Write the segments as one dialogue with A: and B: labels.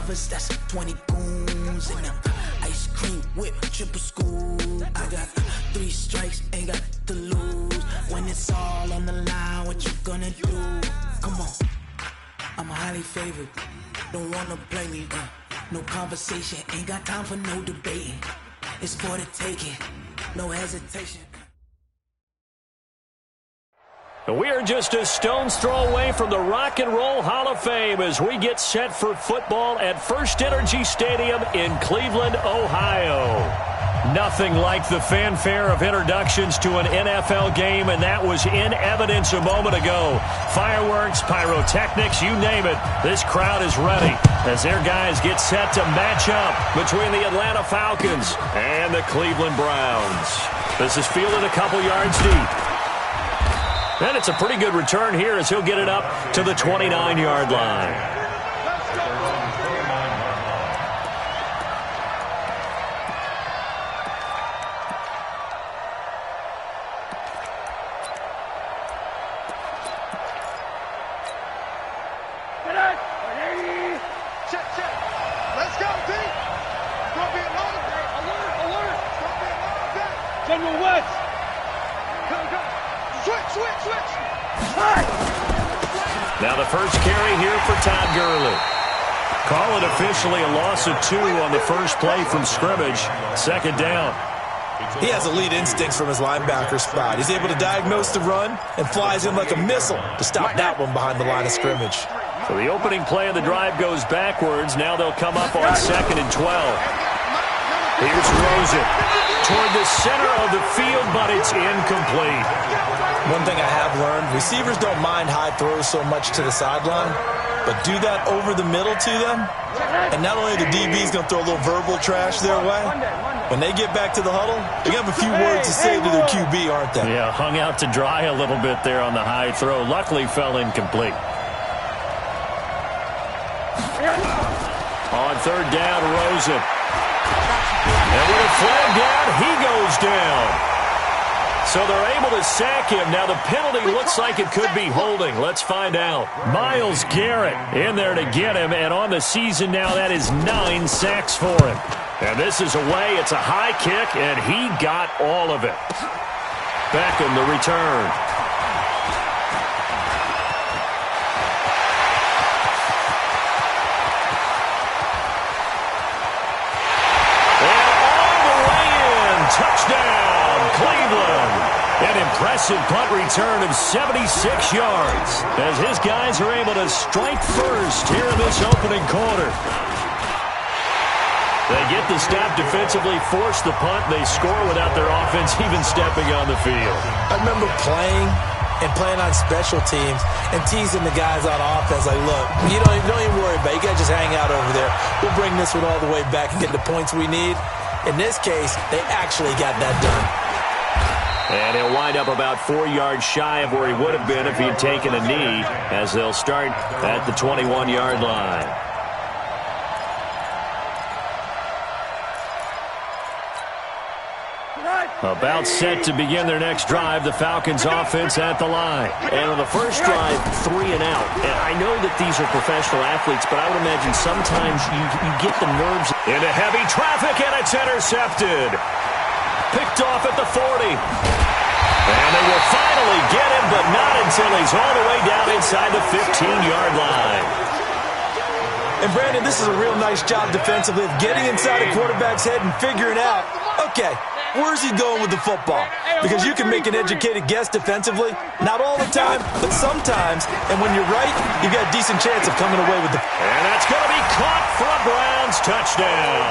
A: brothers, that's 20 goons in them. Ice cream whip, triple school. I got 3 strikes, ain't got to lose. When it's all on the line, what you gonna do? Come on, I'm highly favored. Don't wanna play me, no conversation. Ain't got time for no debating. It's for the taking, no hesitation.
B: We are just a stone's throw away from the Rock and Roll Hall of Fame as we get set for football at First Energy Stadium in Cleveland, Ohio. Nothing like the fanfare of introductions to an NFL game, and that was in evidence a moment ago. Fireworks, pyrotechnics, you name it. This crowd is ready as their guys get set to match up between the Atlanta Falcons and the Cleveland Browns. This is fielded a couple yards deep. And it's a pretty good return here as he'll get it up to the 29-yard line. Now the first carry here for Todd Gurley. Call it officially a loss of 2 on the first play from scrimmage. Second down.
C: He has elite instincts from his linebacker spot. He's able to diagnose the run and flies in like a missile to stop that one behind the line of scrimmage.
B: So the opening play of the drive goes backwards. Now they'll come up on 2nd and 12. Here's Rosen toward the center of the field, but it's incomplete.
C: One thing I have learned, receivers don't mind high throws so much to the sideline, but do that over the middle to them, and not only the DB's going to throw a little verbal trash their way, when they get back to the huddle, they have a few words to say to their QB, aren't they?
B: Yeah, hung out to dry a little bit there on the high throw. Luckily fell incomplete. On 3rd down, Rosen. And with a flag down, he goes down. So they're able to sack him. Now the penalty looks like it could be holding. Let's find out. Myles Garrett in there to get him. And on the season now, that is 9 sacks for him. And this is away. It's a high kick, and he got all of it. Beckham the return. Touchdown, Cleveland. An impressive punt return of 76 yards as his guys are able to strike first here in this opening quarter. They get the stop defensively, force the punt. They score without their offense even stepping on the field.
C: I remember playing on special teams and teasing the guys on offense like, look, you don't even worry about it. You guys just hang out over there. We'll bring this one all the way back and get the points we need. In this case, they actually got that done.
B: And he'll wind up about 4 yards shy of where he would have been if he had taken a knee, as they'll start at the 21-yard line. About set to begin their next drive, the Falcons offense at the line. And on the first drive, 3 and out. And I know that these are professional athletes, but I would imagine sometimes you get the nerves. Into heavy traffic, and it's intercepted. Picked off at the 40. And they will finally get him, but not until he's all the way down inside the 15-yard line.
C: And Brandon, this is a real nice job defensively of getting inside a quarterback's head and figuring out, okay, where's he going with the football? Because you can make an educated guess defensively. Not all the time, but sometimes. And when you're right, you've got a decent chance of coming away with the...
B: And that's going to be caught for a Browns touchdown.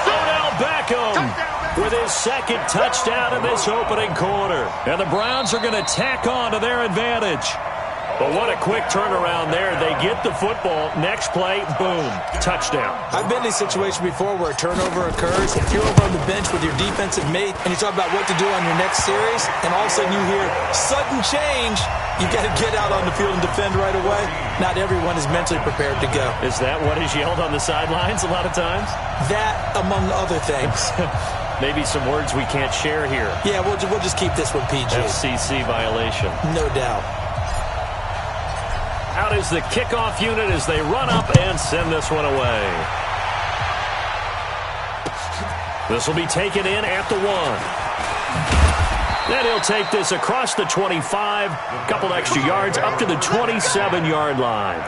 B: Odell Beckham with his 2nd touchdown in this opening quarter. And the Browns are going to tack on to their advantage. But what a quick turnaround there. They get the football. Next play, boom, touchdown.
C: I've been in a situation before where a turnover occurs. If you're over on the bench with your defensive mate and you talk about what to do on your next series, and all of a sudden you hear sudden change, you got to get out on the field and defend right away. Not everyone is mentally prepared to go.
B: Is that what is yelled on the sidelines a lot of times?
C: That, among other things.
B: Maybe some words we can't share here.
C: Yeah, we'll just keep this one PG.
B: FCC violation.
C: No doubt.
B: out is the kickoff unit as they run up and send this one away. This will be taken in at the 1. Then he'll take this across the 25, couple extra yards up to the 27-yard line.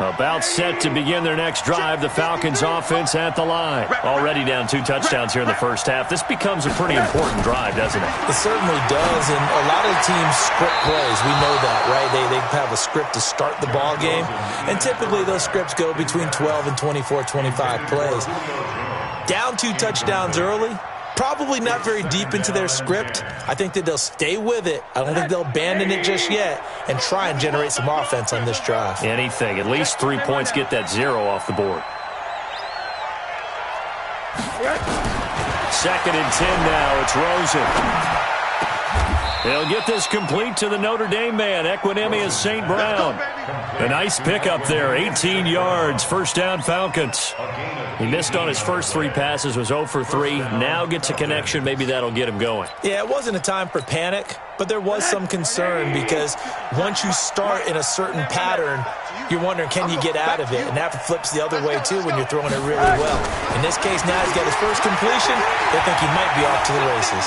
B: About set to begin their next drive, the Falcons offense at the line. Already down 2 touchdowns here in the first half. This becomes a pretty important drive, doesn't it?
C: It certainly does, and a lot of teams script plays. We know that, right? They have a script to start the ball game, and typically those scripts go between 12 and 24, 25 plays. Down 2 touchdowns early, probably not very deep into their script. I think that they'll stay with it. I don't think they'll abandon it just yet and try and generate some offense on this drive.
B: Anything. At least 3 points, get that 0 off the board. 2nd and 10 now. It's Rosen. They'll get this complete to the Notre Dame man, Equinemius St. Brown. A nice pickup there, 18 yards, first down Falcons. He missed on his first 3 passes, was 0 for 3. Now gets a connection, maybe that'll get him going.
C: Yeah, it wasn't a time for panic, but there was some concern because once you start in a certain pattern, you're wondering, can you get out of it? And that flips the other way, too, when you're throwing it really well. In this case, now he's got his first completion. They think he might be off to the races.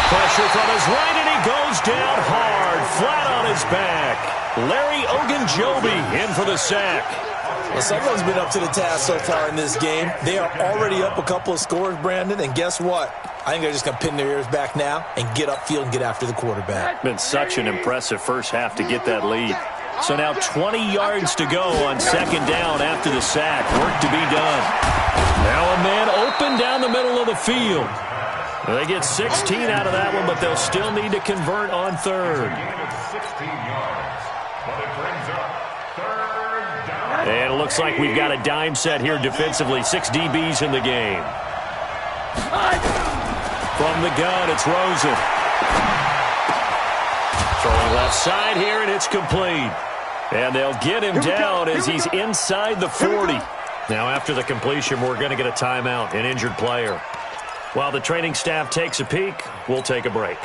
B: Pressure from his right, and he goes down hard, flat on his back. Larry Ogunjobi in for the sack.
C: Well, someone's been up to the task so far in this game. They are already up a couple of scores, Brandon, and guess what? I think they're just going to pin their ears back now and get upfield and get after the quarterback.
B: Been such an impressive first half to get that lead. So now 20 yards to go on 2nd down after the sack. Work to be done. Now a man open down the middle of the field. They get 16 out of that one, but they'll still need to convert on 3rd. And it looks like we've got a dime set here defensively. 6 DBs in the game. From the gun, it's Rosen. Throwing left side here, and it's complete. And they'll get him down as he's inside the 40. Now, after the completion, we're going to get a timeout, an injured player. While the training staff takes a peek, we'll take a break.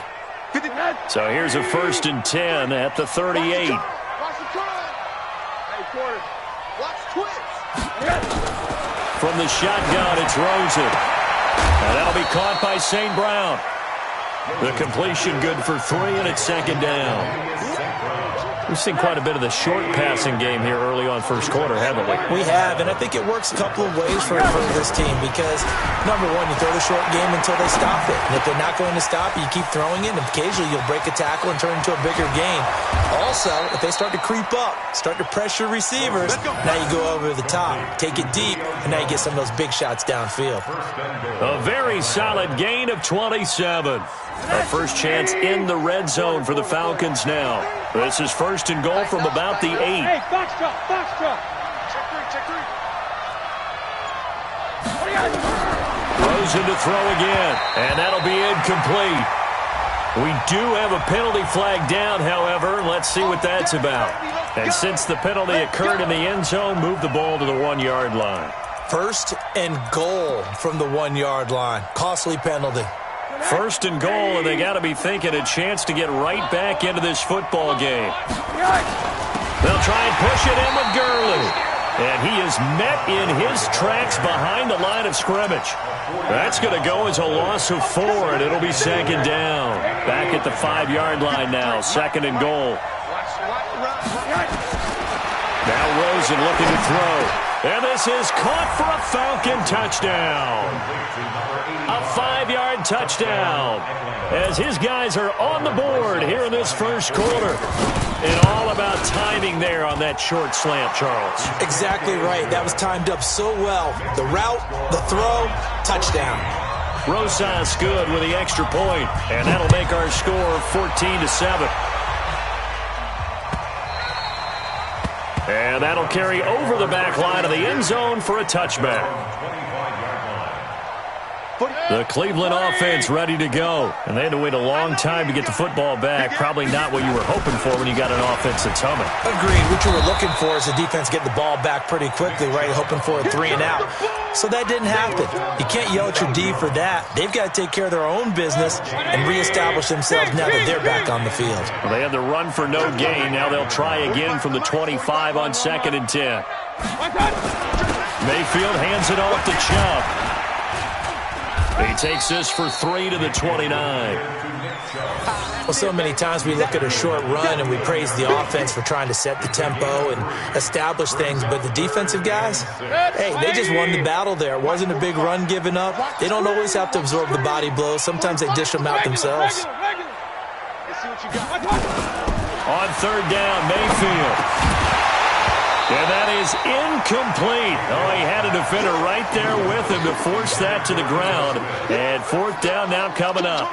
B: So here's a 1st and 10 at the 38. From the shotgun, it's Rosen. And that'll be caught by St. Brown. The completion good for 3, and it's 2nd down. We've seen quite a bit of the short passing game here early on first quarter, haven't we?
C: We have, and I think it works a couple of ways for this team because, number one, you throw the short game until they stop it. And if they're not going to stop it, you keep throwing it, and occasionally you'll break a tackle and turn it into a bigger gain. Also, if they start to creep up, start to pressure receivers, now you go over the top, take it deep, and now you get some of those big shots downfield.
B: A very solid gain of 27. Our first chance in the red zone for the Falcons now. This is 1st and goal from about the 8.
D: Hey, box drop. Check 3.
B: Rosen to throw again, and that'll be incomplete. We do have a penalty flag down, however. Let's see what that's about. And since the penalty occurred in the end zone, move the ball to the 1-yard line.
C: 1st and goal from the 1-yard line. Costly penalty.
B: 1st and goal, and they got to be thinking a chance to get right back into this football game. They'll try and push it in with Gurley. And he is met in his tracks behind the line of scrimmage. That's going to go as a loss of 4, and it'll be 2nd down. Back at the 5-yard line now, 2nd and goal. Now Rosen looking to throw. And this is caught for a Falcon touchdown. A 5-yard touchdown as his guys are on the board here in this first quarter. And all about timing there on that short slant, Charles. Exactly right. That was timed up so well. The route, the throw, touchdown. Rosas good with the extra point, and that'll make our score 14-7. And that'll carry over the back line of the end zone for a touchback. The Cleveland offense ready to go. And they had to wait a long time to get the football back. Probably not what you were hoping for when you got an offense that's humming.
C: Agreed. What you were looking for is the defense getting the ball back pretty quickly, right? Hoping for a 3 and out. So that didn't happen. You can't yell at your D for that. They've got to take care of their own business and reestablish themselves now that they're back on the field.
B: Well, they had the run for no gain. Now they'll try again from the 25 on 2nd and 10. Mayfield hands it off to Chubb. He takes this for 3 to the 29.
C: Well, so many times we look at a short run and we praise the offense for trying to set the tempo and establish things, but the defensive guys, hey, they just won the battle there. It wasn't a big run given up. They don't always have to absorb the body blows. Sometimes they dish them out themselves.
B: On 3rd down, Mayfield. And that is incomplete. Oh, he had a defender right there with him to force that to the ground. And 4th down now coming up.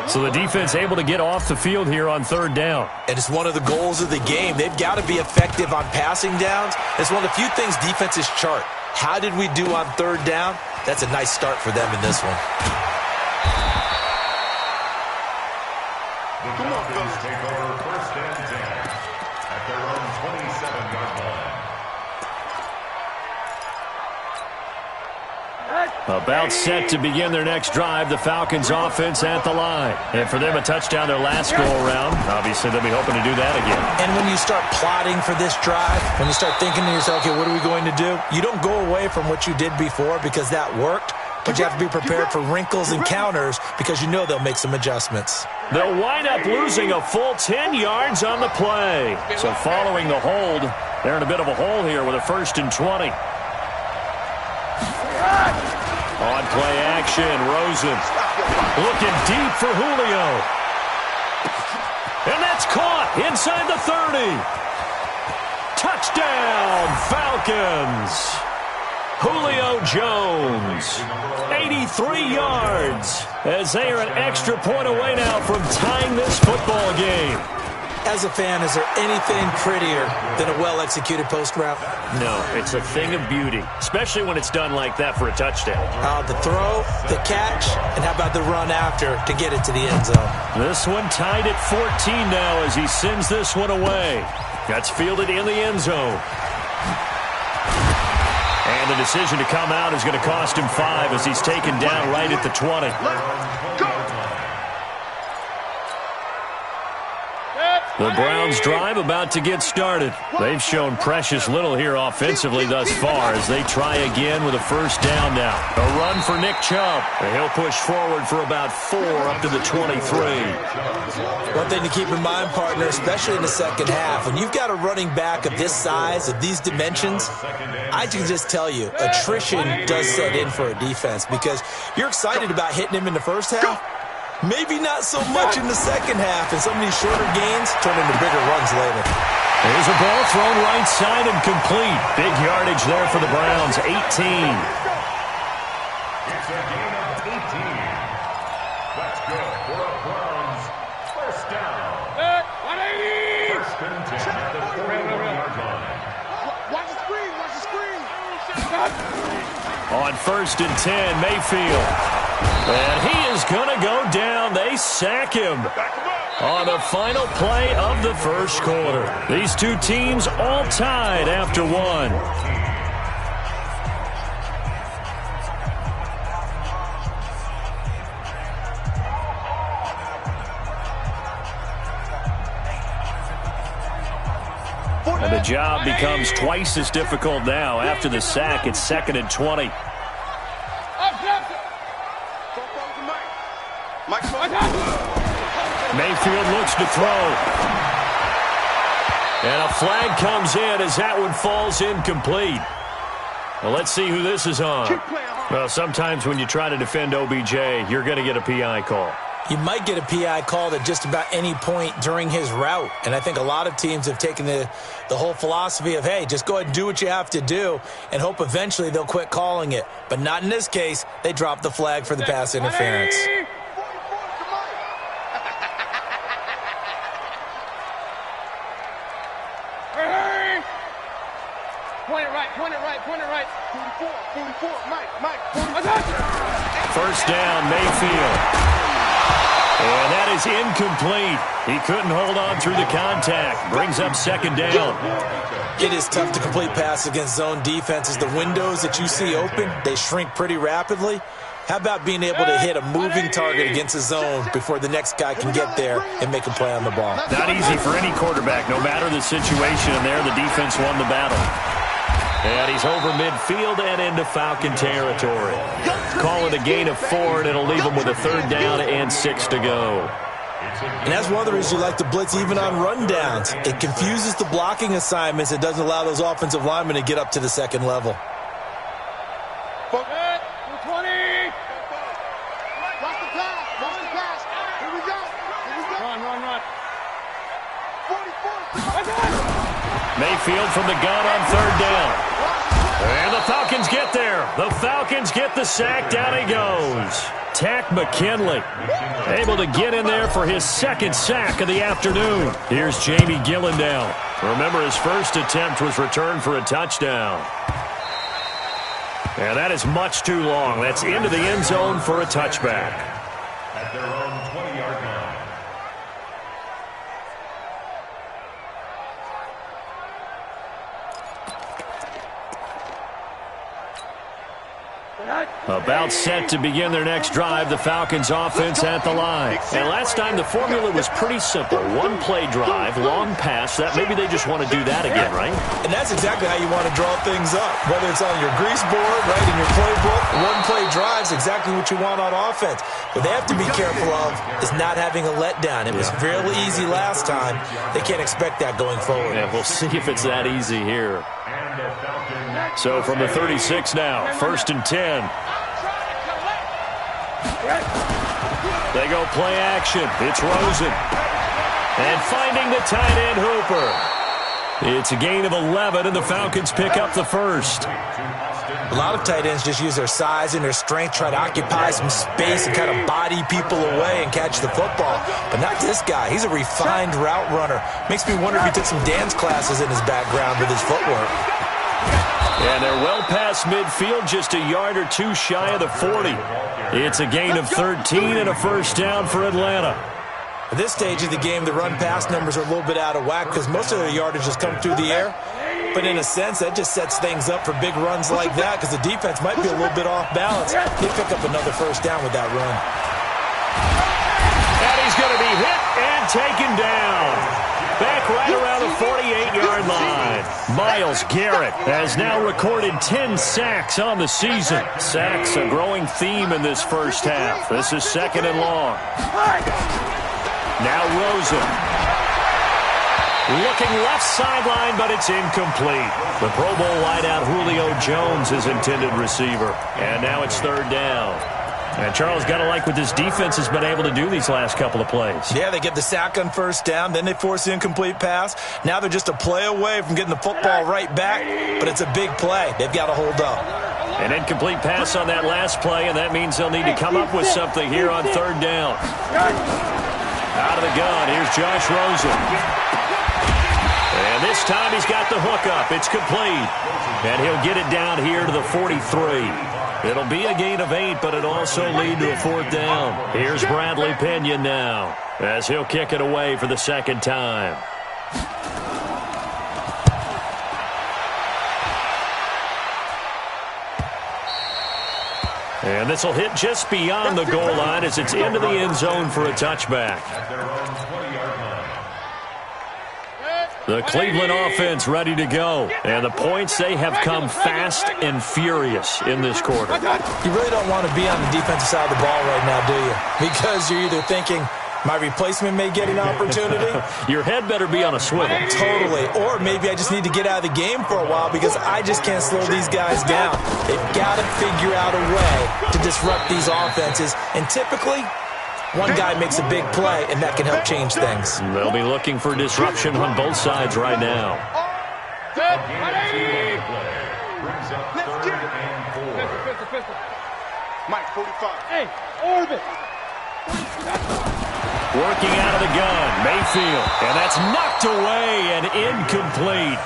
B: So the defense able to get off the field here on 3rd down.
C: And it's one of the goals of the game. They've got to be effective on passing downs. It's one of the few things defenses chart. How did we do on 3rd down? That's a nice start for them in this one.
E: The Broncos take over 1st and 10 at their own 27-yard line.
B: About set to begin their next drive, the Falcons offense at the line. And for them, a touchdown their last go-around. Obviously, they'll be hoping to do that again.
C: And when you start plotting for this drive, when you start thinking to yourself, okay, what are we going to do? You don't go away from what you did before because that worked, but you have to be prepared for wrinkles and counters because you know they'll make some adjustments.
B: They'll wind up losing a full 10 yards on the play. So following the hold, they're in a bit of a hole here with a 1st and 20. On play action, Rosen looking deep for Julio. And that's caught inside the 30. Touchdown, Falcons. Julio Jones, 83 yards, as they are an extra point away now from tying this football game.
C: As a fan, is there anything prettier than a well-executed post route?
B: No, it's a thing of beauty, especially when it's done like that for a touchdown.
C: The throw, the catch, and how about the run after to get it to the end zone?
B: This one tied at 14 now as he sends this one away. That's fielded in the end zone. And the decision to come out is going to cost him 5 as he's taken down right at the 20. The Browns drive about to get started. They've shown precious little here offensively thus far as they try again with a 1st down now. A run for Nick Chubb. And he'll push forward for about 4 up to the 23.
C: One thing to keep in mind, partner, especially in the second half, when you've got a running back of this size, of these dimensions, I can just tell you, attrition does set in for a defense because you're excited about hitting him in the first half. Maybe not so much in the second half, and some of these shorter gains turn into bigger runs later.
B: There's a ball thrown right side and complete. Big yardage there for the Browns, 18.
E: It's a gain of 18. That's good for a Browns 1st down. 1st and 10 at the 41-yard line.
D: Watch the screen, watch the screen.
B: On 1st and 10, Mayfield. And he is going to go down. They sack him on the final play of the 1st quarter. These two teams all tied after 1. And the job becomes twice as difficult now. After the sack, it's 2nd and 20. Mayfield looks to throw. And a flag comes in as that one falls incomplete. Well, let's see who this is on. Well, sometimes when you try to defend OBJ, you're going to get a PI call.
C: You might get a PI called at just about any point during his route. And I think a lot of teams have taken the whole philosophy of, hey, just go ahead and do what you have to do and hope eventually they'll quit calling it. But not in this case. They dropped the flag for the pass interference.
D: Point it right. 44, Mike, 44.
B: First down, Mayfield. And that is incomplete. He couldn't hold on through the contact. Brings up second down.
C: It is tough to complete passes against zone defenses. The windows that you see open, they shrink pretty rapidly. How about being able to hit a moving target against a zone before the next guy can get there and make a play on the ball?
B: Not easy for any quarterback, no matter the situation. And there, the defense won the battle. And he's over midfield and into Falcon territory. Call it a gain of 4, and it'll leave him with a third down and 6 to go.
C: And that's one of the reasons you like to blitz even on rundowns. It confuses the blocking assignments. It doesn't allow those offensive linemen to get up to the second level.
D: 20. Watch the pass. Watch the pass. Here we go. Run. 44.
B: Mayfield from the gun on third down. And the Falcons get there. The Falcons get the sack. Down he goes. Tack McKinley able to get in there for his second sack of the afternoon. Here's Jamie Gillendown. Remember, his first attempt was returned for a touchdown. And that is much too long. That's into the end zone for a touchback.
E: At their own 20-yard line.
B: About set to begin their next drive, the Falcons offense at the line. And last time the formula was pretty simple. One play drive, long pass. That maybe they just want to do that again, right?
C: And that's exactly how you want to draw things up. Whether it's on your grease board, right, in your playbook, one play drive is exactly what you want on offense. What they have to be careful of is not having a letdown. It was fairly easy last time. They can't expect that going forward.
B: Yeah, we'll see if it's that easy here. So from the 36 now, 1st and 10. They go play action. It's Rosen. And finding the tight end Hooper. It's a gain of 11, and the Falcons pick up the first.
C: A lot of tight ends just use their size and their strength, try to occupy some space and kind of body people away and catch the football. But not this guy. He's a refined route runner. Makes me wonder if he took some dance classes in his background with his footwork.
B: And they're well past midfield, just a yard or two shy of the 40. It's a gain of 13 and a first down for Atlanta.
C: At this stage of the game, the run-pass numbers are a little bit out of whack because most of their yardage has come through the air. But in a sense, that just sets things up for big runs like that because the defense might be a little bit off balance. They pick up another first down with that run.
B: And he's going to be hit and taken down. Back right around the 48-yard line. Myles Garrett has now recorded 10 sacks on the season. Sacks a growing theme in this first half. This is 2nd and long. Now Rosen. Looking left sideline, but it's incomplete. The Pro Bowl wideout Julio Jones is intended receiver. And now it's 3rd down. And Charles, got to like what this defense has been able to do these last couple of plays.
C: Yeah, they get the sack on first down, then they force the incomplete pass. Now they're just a play away from getting the football right back, but it's a big play. They've got to hold up.
B: An incomplete pass on that last play, and that means they'll need to come up with something here on 3rd down. Out of the gun, here's Josh Rosen. And this time he's got the hook up. It's complete. And he'll get it down here to the 43. It'll be a gain of 8, but it'll also lead to a 4th down. Here's Bradley Pinion now as he'll kick it away for the 2nd time. And this will hit just beyond the goal line as it's into the end zone for a touchback. The Cleveland offense ready to go. And the points, they have come fast and furious in this quarter.
C: You really don't want to be on the defensive side of the ball right now, do you? Because you're either thinking, my replacement may get an opportunity.
B: Your head better be on a swivel.
C: Totally. Or maybe I just need to get out of the game for a while because I just can't slow these guys down. They've got to figure out a way to disrupt these offenses. And typically, one guy makes a big play, and that can help change things.
B: They'll be looking for disruption on both sides right now.
D: Mike, 45. Hey, orbit.
B: Working out of the gun, Mayfield. And that's knocked away and incomplete.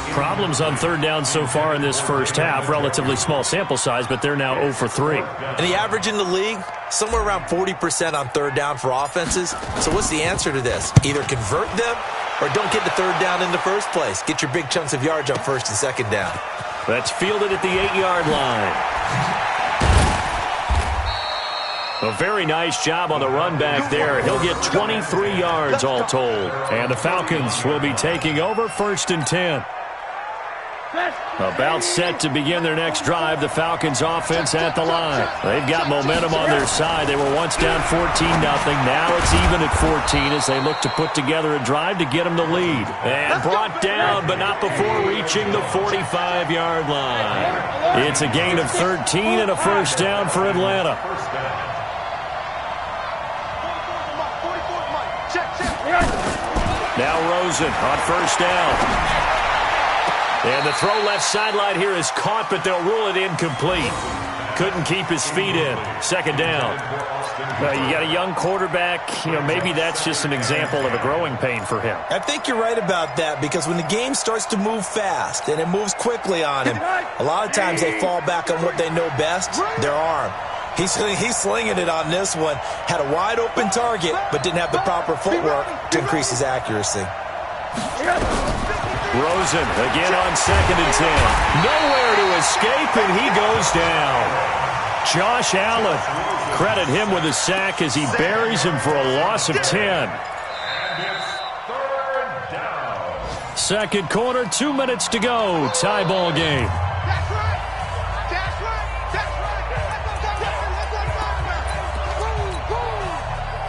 B: Problems on third down so far in this first half. Relatively small sample size, but they're now 0 for 3.
C: And the average in the league, somewhere around 40% on third down for offenses. So what's the answer to this? Either convert them or don't get the third down in the first place. Get your big chunks of yards on first and second down.
B: That's fielded at the 8-yard line. A very nice job on the run back there. He'll get 23 yards all told. And the Falcons will be taking over 1st and 10. About set to begin their next drive. The Falcons offense at the line. They've got momentum on their side. They were once down 14-0. Now it's even at 14 as they look to put together a drive to get them the lead. And brought down, but not before reaching the 45-yard line. It's a gain of 13 and a first down for Atlanta. Now Rosen on first down. And the throw left sideline here is caught, but they'll rule it incomplete. Couldn't keep his feet in. Second down. You got a young quarterback. Maybe that's just an example of a growing pain for him.
C: I think you're right about that, because when the game starts to move fast and it moves quickly on him, a lot of times they fall back on what they know best, their arm. He's slinging it on this one. Had a wide open target, but didn't have the proper footwork to increase his accuracy.
B: Rosen again on 2nd and 10. Nowhere to escape, and he goes down. Josh Allen, credit him with a sack as he buries him for a loss of 10.
E: And it's 3rd down.
B: Second quarter, 2 minutes to go. Tie ball game.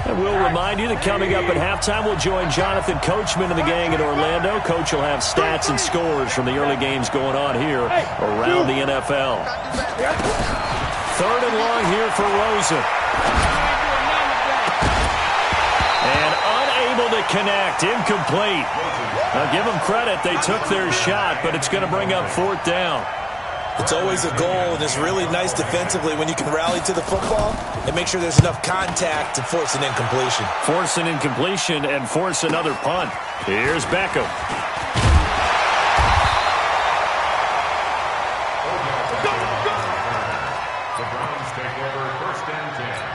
B: And we'll remind you that coming up at halftime, we'll join Jonathan Coachman and the gang in Orlando. Coach will have stats and scores from the early games going on here around the NFL. 3rd and long here for Rosen. And unable to connect, incomplete. Now give them credit, they took their shot, but it's going to bring up 4th down.
C: It's always a goal, and it's really nice defensively when you can rally to the football and make sure there's enough contact to force an incompletion.
B: Force an incompletion and force another punt. Here's Beckham.
E: The Browns take over 1st and 10.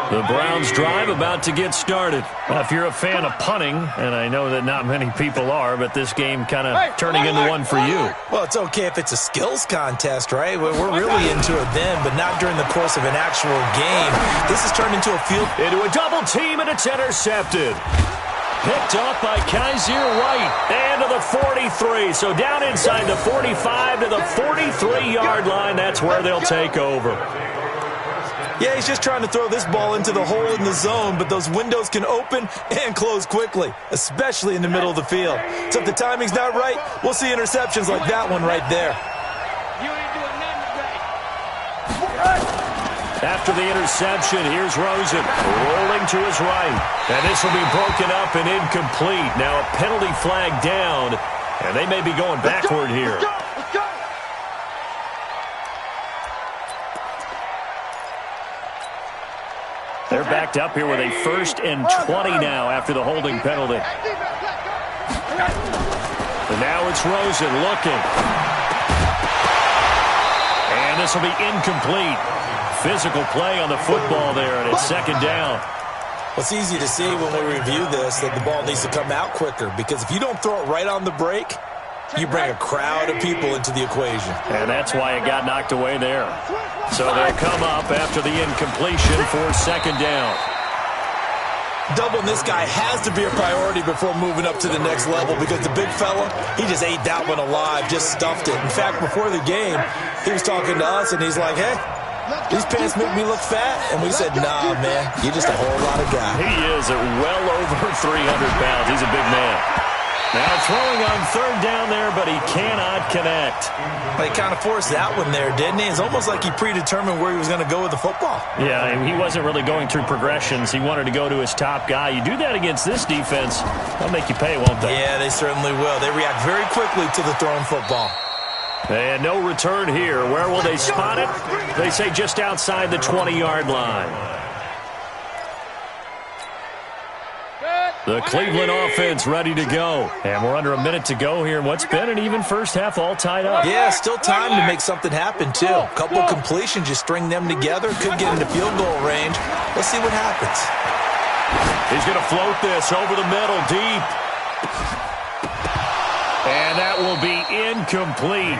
B: The Browns drive about to get started. Well, if you're a fan of punting, and I know that not many people are, but this game kind of turning into one for you.
C: Well, it's okay if it's a skills contest, right? We're really into it then, but not during the course of an actual game. This has turned into a field.
B: Into a double team, and it's intercepted. Picked off by Kaiser White. And to the 43. So down inside the 45 to the 43-yard line. That's where they'll take over.
C: Yeah, he's just trying to throw this ball into the hole in the zone, but those windows can open and close quickly, especially in the middle of the field. So if the timing's not right, we'll see interceptions like that one right there.
B: After the interception, here's Rosen rolling to his right. And this will be broken up and incomplete. Now a penalty flag down, and they may be going backward here. They're backed up here with a 1st and 20 now after the holding penalty. And now it's Rosen looking. And this will be incomplete. Physical play on the football there, and it's 2nd down.
C: Well, it's easy to see when we review this that the ball needs to come out quicker, because if you don't throw it right on the break, you bring a crowd of people into the equation.
B: And that's why it got knocked away there. So they'll come up after the incompletion for 2nd down.
C: Doubling this guy has to be a priority before moving up to the next level, because the big fella, he just ate that one alive, just stuffed it. In fact, before the game, he was talking to us, and he's like, hey, these pants make me look fat. And we said, nah, man, you're just a whole lot of guy.
B: He is at well over 300 pounds. He's a big man. Now throwing on 3rd down there, but he cannot connect.
C: He kind of forced that one there, didn't he? It's almost like he predetermined where he was going to go with the football.
B: Yeah, he wasn't really going through progressions. He wanted to go to his top guy. You do that against this defense, they'll make you pay, won't they?
C: Yeah, they certainly will. They react very quickly to the thrown football.
B: And no return here. Where will they spot it? They say just outside the 20-yard line. The Cleveland offense ready to go. And we're under a minute to go here in what's been an even first half, all tied up.
C: Yeah, still time to make something happen, too. A couple completions, you string them together, could get into field goal range. Let's see what happens.
B: He's going to float this over the middle, deep. And that will be incomplete.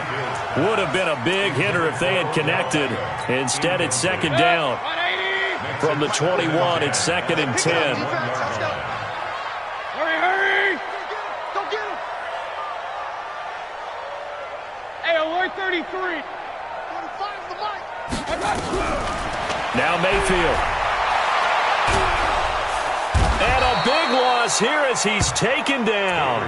B: Would have been a big hitter if they had connected. Instead, it's second down. From the 21, it's 2nd and 10.
D: Hurry! Go get him! Hey, alert 33. 45 the mic.
B: Now Mayfield. And a big loss here as he's taken down.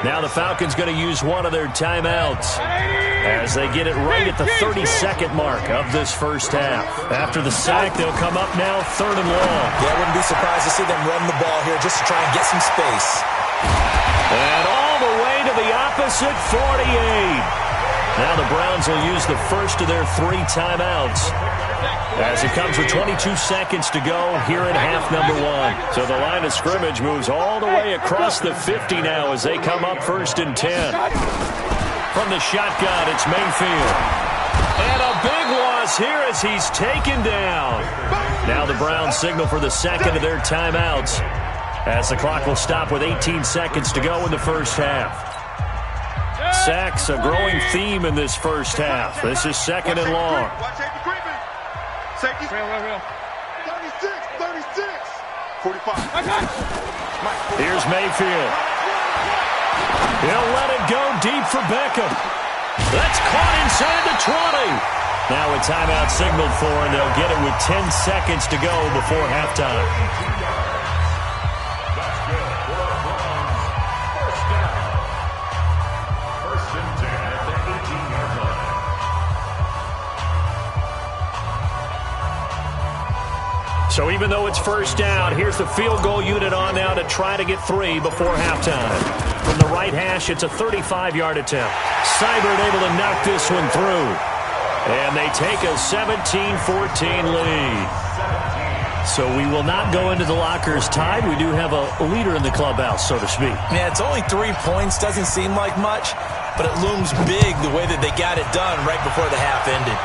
B: Now the Falcons going to use one of their timeouts as they get it right at the 32nd mark of this first half. After the sack, they'll come up now 3rd and long.
C: Yeah, I wouldn't be surprised to see them run the ball here just to try and get some space.
B: And all the way to the opposite 48. Now the Browns will use the first of their 3 timeouts as it comes with 22 seconds to go here in half number 1. So the line of scrimmage moves all the way across the 50 now as they come up 1st and 10. From the shotgun, it's Mayfield. And a big loss here as he's taken down. Now the Browns signal for the second of their timeouts as the clock will stop with 18 seconds to go in the first half. Sacks, a growing theme in this first half. This is 2nd and long.
D: Safety. 36, 45.
B: Here's Mayfield. He'll let it go deep for Beckham. That's caught inside the 20. Now a timeout signaled for, and they'll get it with 10 seconds to go before halftime.
E: That's good. First down. 1st and 10 at the 18-yard line.
B: So even though it's first down, here's the field goal unit on now to try to get 3 before halftime. From the right hash, it's a 35-yard attempt. Seibert able to knock this one through. And they take a 17-14 lead. So we will not go into the lockers tied. We do have a leader in the clubhouse, so to speak.
C: Yeah, it's only 3 points. Doesn't seem like much, but it looms big the way that they got it done right before the half ended.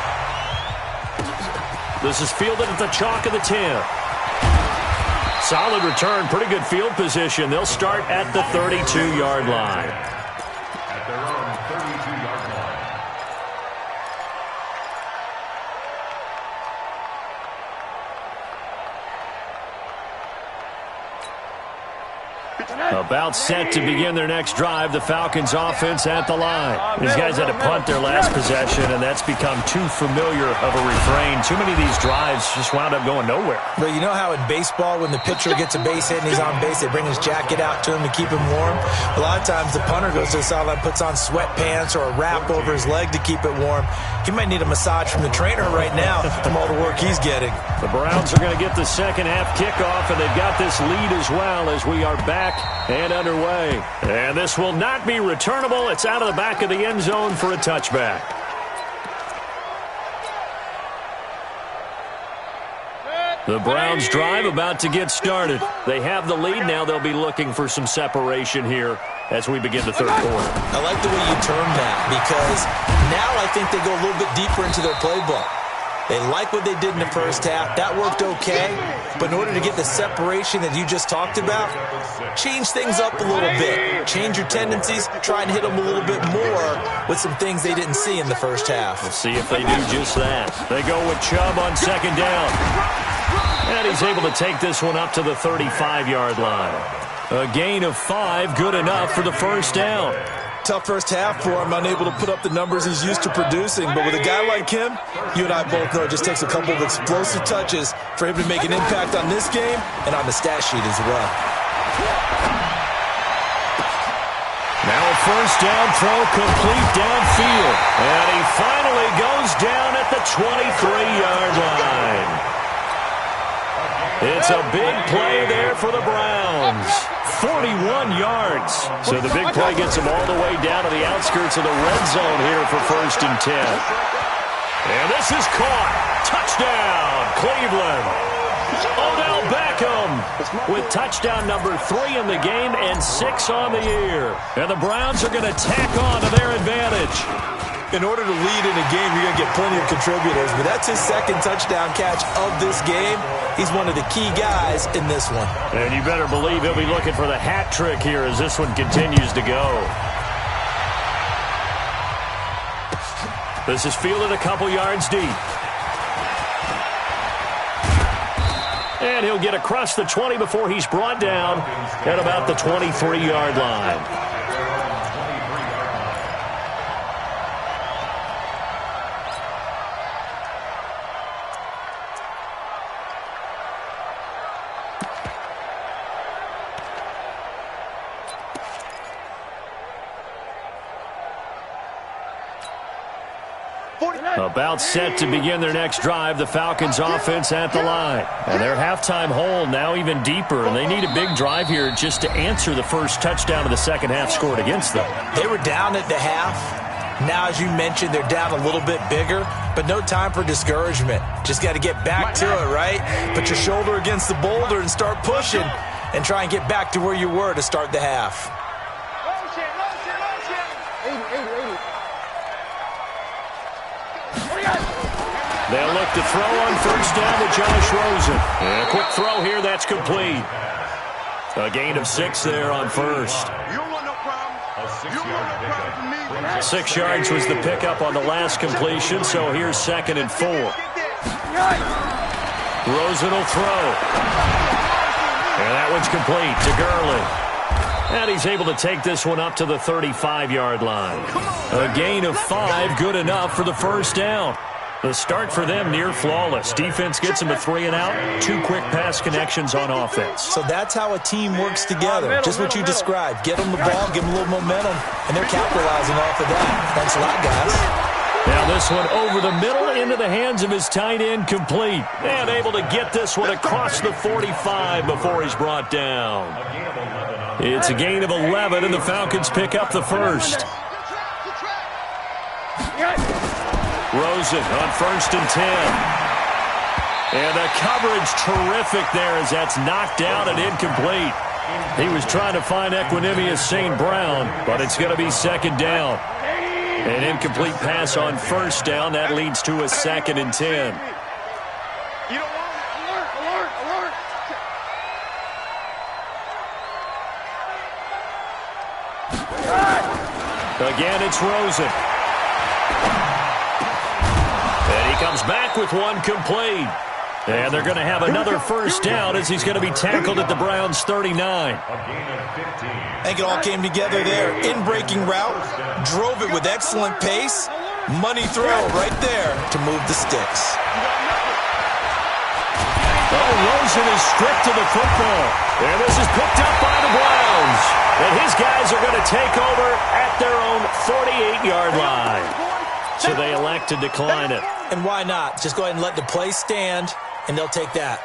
B: This is fielded at the chalk of the 10. Solid return, pretty good field position. They'll start at the 32-yard line.
E: At their own 32-yard line.
B: About set to begin their next drive, the Falcons offense at the line. These guys had to punt their last possession, and that's become too familiar of a refrain. Too many of these drives just wound up going nowhere.
C: But you know how in baseball, when the pitcher gets a base hit and he's on base, they bring his jacket out to him to keep him warm? A lot of times the punter goes to the sideline, puts on sweatpants or a wrap over his leg to keep it warm. He might need a massage from the trainer right now from all the work he's getting.
B: The Browns are going to get the second half kickoff, and they've got this lead as well as we are back and underway. And this will not be returnable. It's out of the back of the end zone for a touchback. The Browns drive about to get started. They have the lead now. They'll be looking for some separation here as we begin the third quarter.
C: I like the way you termed that, because now I think they go a little bit deeper into their playbook. They like what they did in the first half. That worked okay. But in order to get the separation that you just talked about, change things up a little bit. Change your tendencies. Try and hit them a little bit more with some things they didn't see in the first half.
B: We'll see if they do just that. They go with Chubb on second down. And he's able to take this one up to the 35-yard line. A gain of 5, good enough for the first down.
C: Tough first half for him, unable to put up the numbers he's used to producing. But with a guy like him, you and I both know it just takes a couple of explosive touches for him to make an impact on this game and on the stat sheet as well.
B: Now a first down throw complete downfield. And he finally goes down at the 23-yard line. It's a big play there for the Browns. 41 yards. So the big play gets them all the way down to the outskirts of the red zone here for 1st and 10. And this is caught. Touchdown, Cleveland. Odell Beckham with touchdown number 3 in the game and 6 on the year. And the Browns are going to tack on to their advantage.
C: In order to lead in a game, you're going to get plenty of contributors, but that's his second touchdown catch of this game. He's one of the key guys in this one.
B: And you better believe he'll be looking for the hat trick here as this one continues to go. This is fielded a couple yards deep. And he'll get across the 20 before he's brought down at about the 23-yard line. About set to begin their next drive, the Falcons offense at the line. And their halftime hole now even deeper, and they need a big drive here just to answer the first touchdown of the second half scored against them.
C: They were down at the half. Now, as you mentioned, they're down a little bit bigger, but no time for discouragement. Just got to get back to it, right? Put your shoulder against the boulder and start pushing and try and get back to where you were to start the half.
B: They'll look to throw on first down to Josh Rosen. And a quick throw here, that's complete. A gain of 6 there on first. 6 yards was the pickup on the last completion, so here's 2nd and 4. Rosen will throw. And that one's complete to Gurley. And he's able to take this one up to the 35-yard line. A gain of 5, good enough for the first down. The start for them near flawless. Defense gets them a 3 and out. 2 quick pass connections on offense.
C: So that's how a team works together. Just what you described. Get them the ball, give them a little momentum, and they're capitalizing off of that. Thanks a lot, guys.
B: Now this one over the middle into the hands of his tight end, complete. And able to get this one across the 45 before he's brought down. It's a gain of 11, and the Falcons pick up the first. Rosen on 1st and 10. And the coverage terrific there as that's knocked down and incomplete. He was trying to find Equanimous St. Brown, but it's going to be 2nd down. An incomplete pass on 1st down. That leads to a 2nd and 10. Again, it's Rosen. Comes back with one complete. And they're going to have another first down as he's going to be tackled at the Browns' 39.
C: I think it all came together there. In-breaking route, drove it with excellent pace. Money throw right there to move the sticks.
B: Oh, Rosen is stripped to the football. And this is picked up by the Browns. And his guys are going to take over at their own 48-yard line. So they elect to decline it.
C: And why not? Just go ahead and let the play stand, and they'll take that.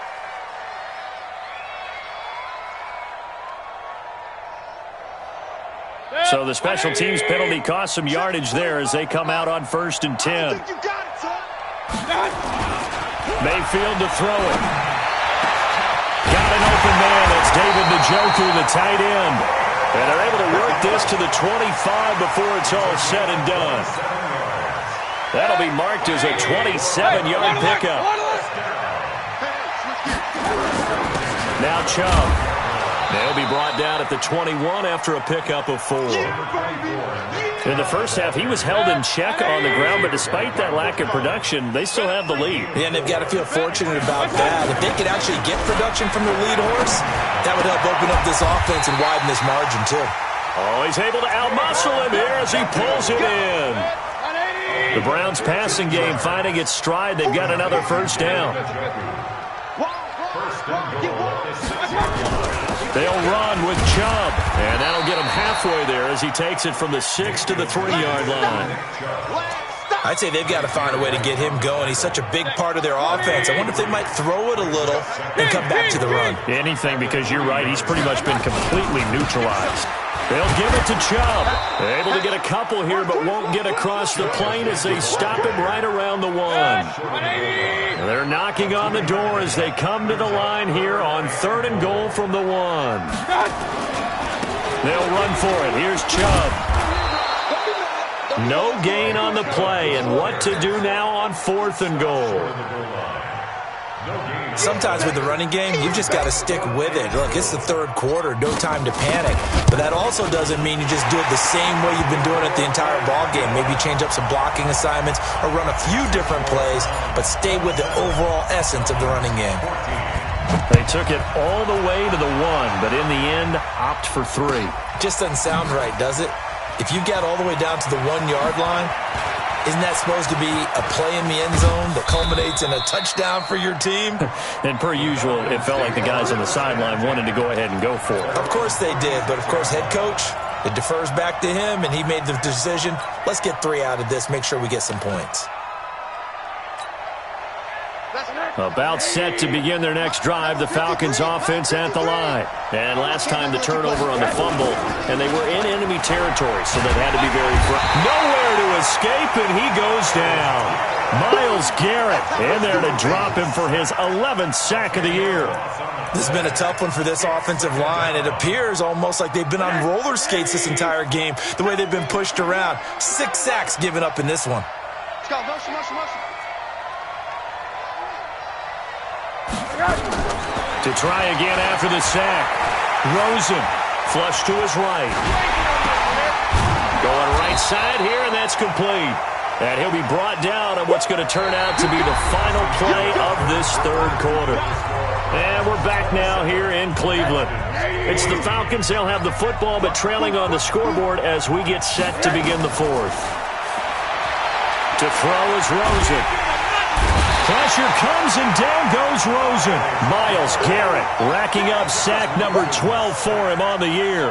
B: So the special teams penalty cost some yardage there as they come out on 1st and 10. Mayfield to throw it. Got an open man. That's David Njoku, the tight end. And they're able to work this to the 25 before it's all said and done. That'll be marked as a 27-yard pickup. Now Chubb. They'll be brought down at the 21 after a pickup of 4. In the first half, he was held in check on the ground, but despite that lack of production, they still have the lead.
C: Yeah, and they've got to feel fortunate about that. If they could actually get production from their lead horse, that would help open up this offense and widen this margin, too.
B: Oh, he's able to outmuscle him here as he pulls it in. The Browns' passing game finding its stride. They've got another first down. They'll run with Chubb, and that'll get him halfway there as he takes it from the 6 to the 3-yard line.
C: I'd say they've got to find a way to get him going. He's such a big part of their offense. I wonder if they might throw it a little and come back to the run.
B: Anything, because you're right. He's pretty much been completely neutralized. They'll give it to Chubb. Able to get a couple here, but won't get across the plane as they stop him right around the 1. They're knocking on the door as they come to the line here on 3rd and goal from the 1. They'll run for it. Here's Chubb. No gain on the play, and what to do now on 4th and goal.
C: Sometimes with the running game, you've just got to stick with it. Look, it's the 3rd quarter, no time to panic. But that also doesn't mean you just do it the same way you've been doing it the entire ball game. Maybe change up some blocking assignments or run a few different plays, but stay with the overall essence of the running game.
B: They took it all the way to the 1, but in the end, opt for 3.
C: Just doesn't sound right, does it? If you get all the way down to the 1-yard line, isn't that supposed to be a play in the end zone that culminates in a touchdown for your team?
B: And per usual, it felt like the guys on the sideline wanted to go ahead and go for it.
C: Of course they did, but of course head coach, it defers back to him, and he made the decision, let's get 3 out of this, make sure we get some points.
B: About set to begin their next drive, the Falcons offense at the line. And last time the turnover on the fumble, and they were in enemy territory, so they had to be very nowhere to escape, and he goes down. Myles Garrett in there to drop him for his 11th sack of the year.
C: This has been a tough one for this offensive line. It appears almost like they've been on roller skates this entire game, the way they've been pushed around. 6 sacks given up in this one.
D: Let's go. Motion.
B: To try again after the sack. Rosen, flush to his right. Going right side here, and that's complete. And he'll be brought down on what's going to turn out to be the final play of this 3rd quarter. And we're back now here in Cleveland. It's the Falcons. They'll have the football, but trailing on the scoreboard as we get set to begin the 4th. To throw is Rosen. Pressure comes, and down goes Rosen. Myles Garrett racking up sack number 12 for him on the year.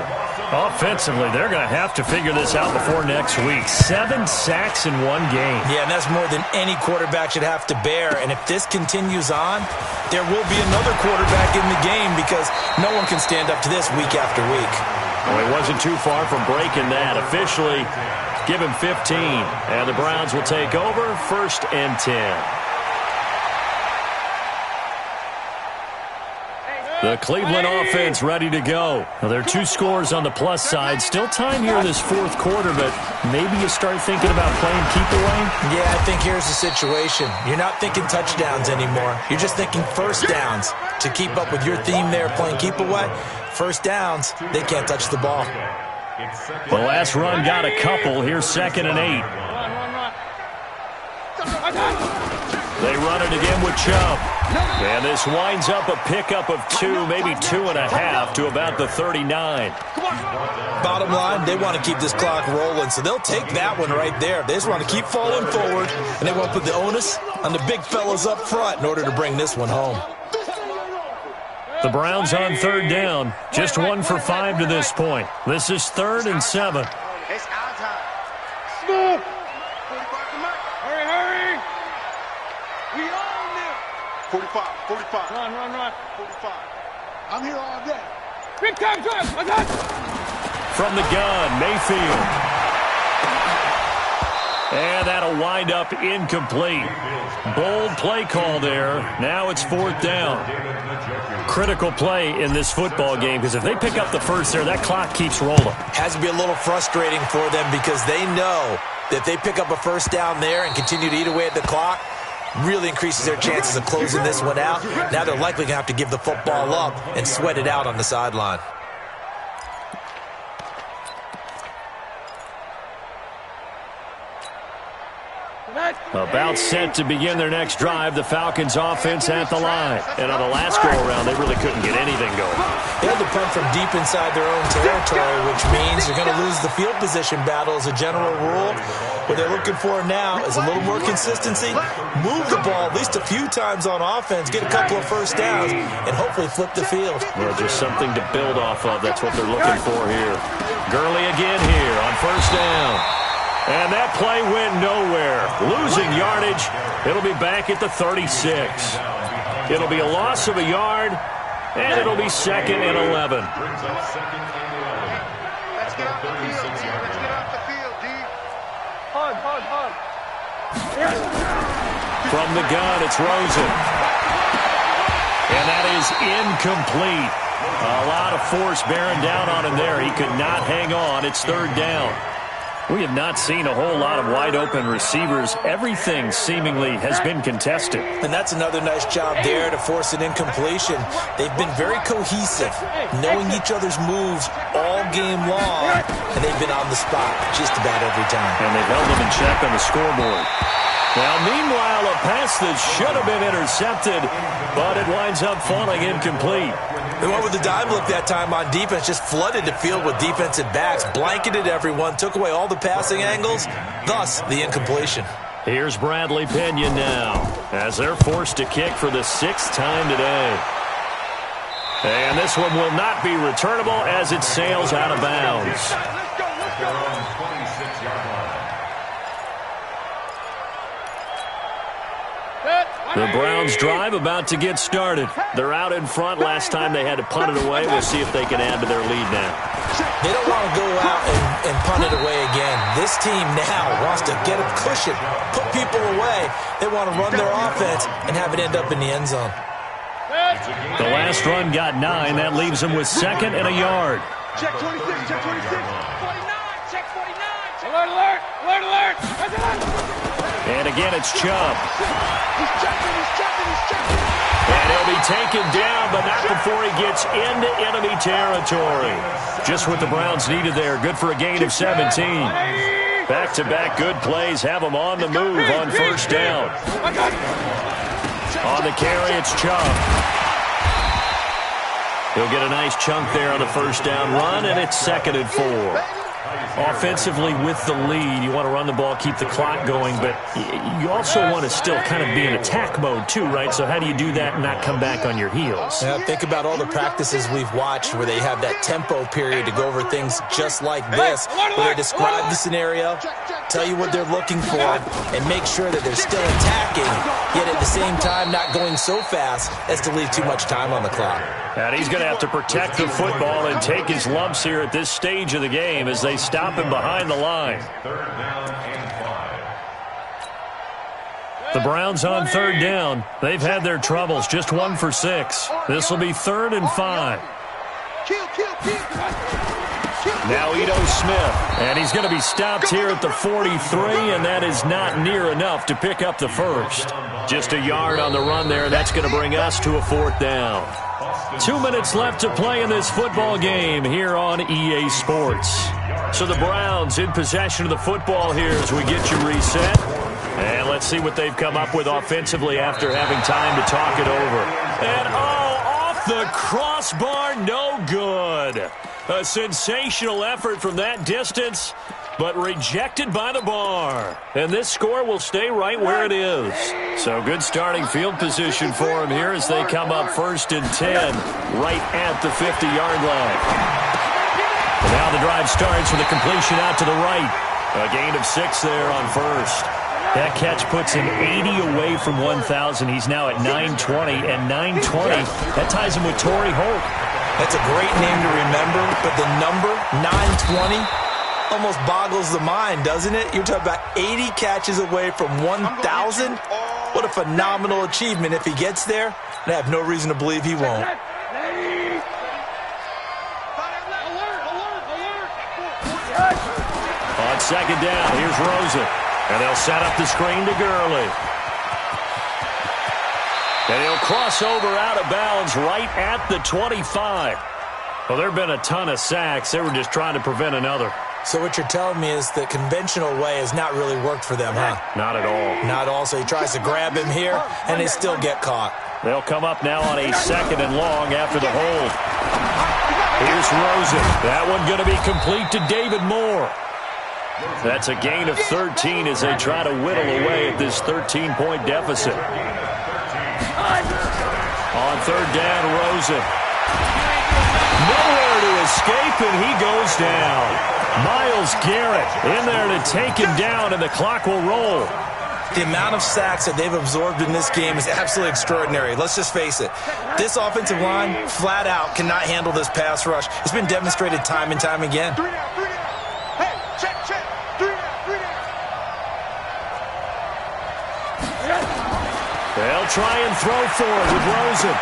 B: Offensively, they're going to have to figure this out before next week. 7 sacks in 1 game.
C: Yeah, and that's more than any quarterback should have to bear. And if this continues on, there will be another quarterback in the game because no one can stand up to this week after week.
B: Well, he wasn't too far from breaking that. Officially, give him 15. And the Browns will take over 1st and 10. The Cleveland offense ready to go. Now, there are 2 scores on the plus side. Still time here in this 4th quarter, but maybe you start thinking about playing keep away?
C: Yeah, I think here's the situation. You're not thinking touchdowns anymore. You're just thinking first downs. To keep up with your theme there, playing keep away, first downs, they can't touch the ball.
B: The last run got a couple. Here's 2nd and 8. They run it again with Chubb. And this winds up a pickup of 2, maybe 2.5 to about the 39.
C: Bottom line, they want to keep this clock rolling, so they'll take that one right there. They just want to keep falling forward, and they want to put the onus on the big fellas up front in order to bring this one home.
B: The Browns on 3rd down, just 1 for 5 to this point. This is 3rd and 7.
D: It's our time. Smooth. Hurry. We own them. 45. Run. 45. I'm here all day. Big time,
B: From the gun, Mayfield. And that'll wind up incomplete. Bold play call there. Now it's 4th down. Critical play in this football game because if they pick up the first there, that clock keeps rolling.
C: Has to be a little frustrating for them because they know that if they pick up a first down there and continue to eat away at the clock, really increases their chances of closing this one out. Now they're likely going to have to give the football up and sweat it out on the sideline.
B: About set to begin their next drive, the Falcons offense at the line. And on the last go-around, they really couldn't get anything going.
C: They had to punt from deep inside their own territory, which means you're going to lose the field position battle as a general rule. What they're looking for now is a little more consistency, move the ball at least a few times on offense, get a couple of first downs, and hopefully flip the field.
B: Well, just something to build off of. That's what they're looking for here. Gurley again here on first down. And that play went nowhere. Losing yardage. It'll be back at the 36. It'll be a loss of a yard, and it'll be 2nd and 11.
D: get off the field, D. Let's get off the field, D. Hug.
B: From the gun, it's Rosen. And that is incomplete. A lot of force bearing down on him there. He could not hang on. It's third down. We have not seen a whole lot of wide-open receivers. Everything seemingly has been contested.
C: And that's another nice job there to force an incompletion. They've been very cohesive, knowing each other's moves all game long, and they've been on the spot just about every time.
B: And they've held them in check on the scoreboard. Now, meanwhile, a pass that should have been intercepted, but it winds up falling incomplete.
C: They went with the dime look that time on defense, just flooded the field with defensive backs, blanketed everyone, took away all the passing angles, thus the incompletion.
B: Here's Bradley Pinion now, as they're forced to kick for the 6th time today. And this one will not be returnable as it sails out of bounds. The Browns drive about to get started. They're out in front. Last time they had to punt it away. We'll see if they can add to their lead now.
C: They don't want to go out and punt it away again. This team now wants to get a cushion, put people away. They want to run their offense and have it end up in the end zone.
B: The last run got 9. That leaves them with 2nd and a yard.
D: Check 26, check 26.
F: 49, check 49. Alert.
B: And again, it's Chubb.
D: He's checking.
B: And he'll be taken down, but not before he gets into enemy territory. Just what the Browns needed there. Good for a gain of 17. Back-to-back good plays have them on the move on first down. On the carry, it's Chubb. He'll get a nice chunk there on the first down run, and it's 2nd and 4. Offensively with the lead, you want to run the ball, keep the clock going, but you also want to still kind of be in attack mode too, right? So how do you do that and not come back on your heels?
C: Yeah, think about all the practices we've watched where they have that tempo period to go over things just like this, where they describe the scenario, tell you what they're looking for, and make sure that they're still attacking, yet at the same time not going so fast as to leave tee much time on the clock.
B: And he's going to have to protect the football and take his lumps here at this stage of the game as they stop him behind the line. The Browns on third down. They've had their troubles, just 1 for 6. This will be 3rd and 5. Now Ito Smith, and he's going to be stopped here at the 43, and that is not near enough to pick up the first. Just a yard on the run there, and that's going to bring us to a 4th down. 2 minutes left to play in this football game here on EA Sports. So the Browns in possession of the football here as we get you reset. And let's see what they've come up with offensively after having time to talk it over. And off the crossbar, no good. A sensational effort from that distance, but rejected by the bar. And this score will stay right where it is. So good starting field position for them here as they come up 1st and 10, right at the 50-yard line. And now the drive starts with a completion out to the right. A gain of 6 there on first. That catch puts him 80 away from 1,000. He's now at 920, and 920, that ties him with Torrey Holt.
C: That's a great name to remember, but the number, 920, almost boggles the mind, doesn't it? You're talking about 80 catches away from 1,000. What a phenomenal achievement. If he gets there, I have no reason to believe he won't.
B: On second down, here's Rosen. And they'll set up the screen to Gurley. And he'll cross over out of bounds right at the 25. Well, there have been a ton of sacks. They were just trying to prevent another.
C: So what you're telling me is the conventional way has not really worked for them, huh?
B: Not at all.
C: Not at all. So he tries to grab him here, and they still get caught.
B: They'll come up now on a 2nd and long after the hold. Here's Rosen. That one going to be complete to David Moore. That's a gain of 13 as they try to whittle away at this 13-point deficit. On third down, Rosen. Nowhere to escape, and he goes down. Myles Garrett in there to take him down, and the clock will roll.
C: The amount of sacks that they've absorbed in this game is absolutely extraordinary. Let's just face it. This offensive line, flat out, cannot handle this pass rush. It's been demonstrated time and time again.
B: They'll try and throw for it with Rosen.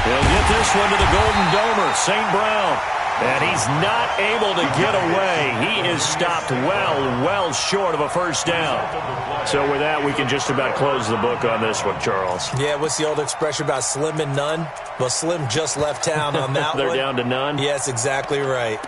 B: He'll get this one to the Golden Domer, St. Brown. And he's not able to get away. He is stopped well short of a first down. So with that, we can just about close the book on this one, Charles.
C: Yeah, what's the old expression about slim and none? Well, Slim just left town on that one.
B: They're down to none?
C: Yes, exactly right.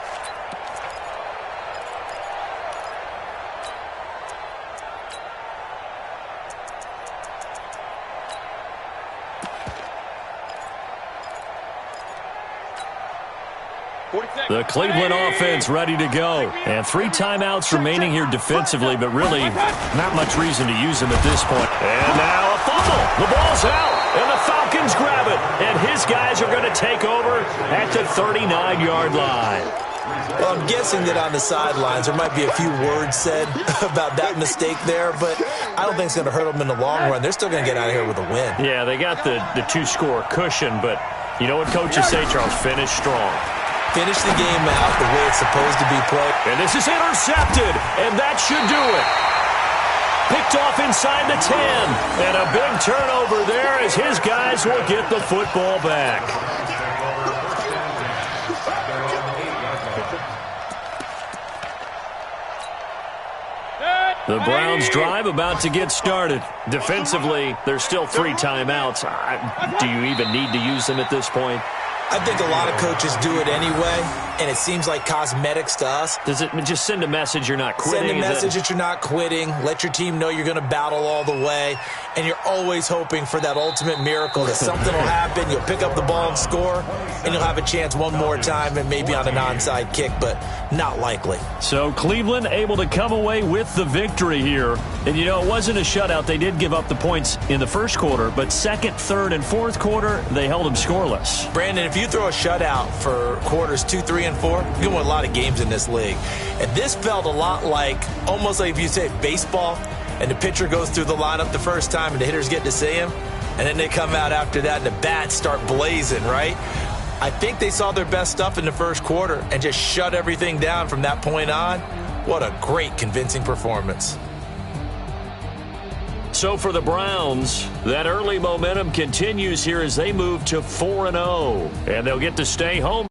B: The Cleveland offense ready to go. And 3 timeouts remaining here defensively, but really not much reason to use them at this point. And now a fumble. The ball's out, and the Falcons grab it. And his guys are going to take over at the 39-yard line.
C: Well, I'm guessing that on the sidelines there might be a few words said about that mistake there, but I don't think it's going to hurt them in the long run. They're still going to get out of here with a win.
B: Yeah, they got the 2-score cushion, but you know what coaches say, Charles? Finish strong.
C: Finish the game out the way it's supposed to be played.
B: And this is intercepted, and that should do it. Picked off inside the 10, and a big turnover there as his guys will get the football back. The Browns drive about to get started. Defensively, there's still 3 timeouts. Do you even need to use them at this point?
C: I think a lot of coaches do it anyway, and it seems like cosmetics to us.
B: Does it just send a message you're not quitting?
C: Send a message that you're not quitting. Let your team know you're going to battle all the way, and you're always hoping for that ultimate miracle that something will happen, you'll pick up the ball and score, and you'll have a chance one more time and maybe on an onside kick, but not likely.
B: So Cleveland able to come away with the victory here. And, you know, it wasn't a shutout. They did give up the points in the first quarter, but second, third, and fourth quarter, they held them scoreless.
C: Brandon, if you throw a shutout for quarters 2, 3, and 4, you win a lot of games in this league. And this felt a lot like, almost like if you say baseball, and the pitcher goes through the lineup the first time and the hitters get to see him, and then they come out after that and the bats start blazing, right? I think they saw their best stuff in the first quarter and just shut everything down from that point on. What a great, convincing performance.
B: So for the Browns, that early momentum continues here as they move to 4-0. And they'll get to stay home.